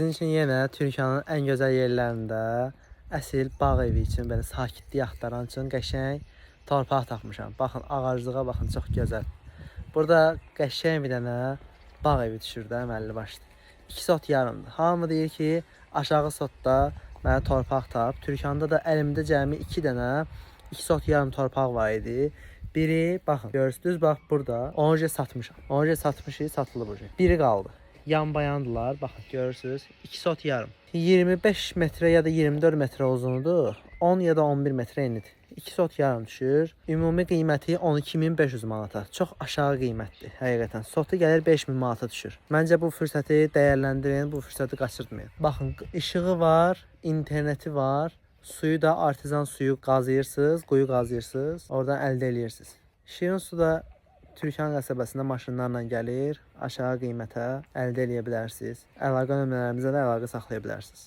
Sizin için yenə Türkiyənin ən gözəl yerlərində əsil bağ evi üçün belə sakitlik axtaran üçün qəşəng torpaq tapmışam. Baxın, ağaclığa baxın, çox gözəl. Burada qəşəng bir dənə bağ evi düşür də, əməlli başlı. 2 sot yarımdır. Hamı deyir ki, aşağı sotda mənə torpaq tap. Türkiyəndə də əlimdə cəmi 2 dənə 2 sot yarım torpaq var idi. Biri, baxın, görürsünüz, bax burada. Onu satmışam. Onu satmışıq, satılıb bu. Biri qaldı. Yan bayandılar. Baxın, görürsünüz. 2 sot yarım. 25 metre ya da 24 metre uzunluğudur. 10 ya da 11 metre enidir. 2 sot yarım düşür. Ümumi qiyməti 12.500 manata. Çox aşağı qiymətdir həqiqətən. Sotu gəlir 5.000 manata düşür. Məncə bu fürsəti dəyərləndirin, bu fürsəti qaçırtmayın. Baxın, işığı var, interneti var. Suyu da artizan suyu qazıyırsınız, quyu qazıyırsınız. Oradan əldə edirsiniz. Şirin su da Türkan qəsəbəsində maşınlarla gəlir. Aşağı qiymətə əldə edə bilərsiniz. Əlaqə nömrələrimizə də əlaqə saxlaya bilərsiniz.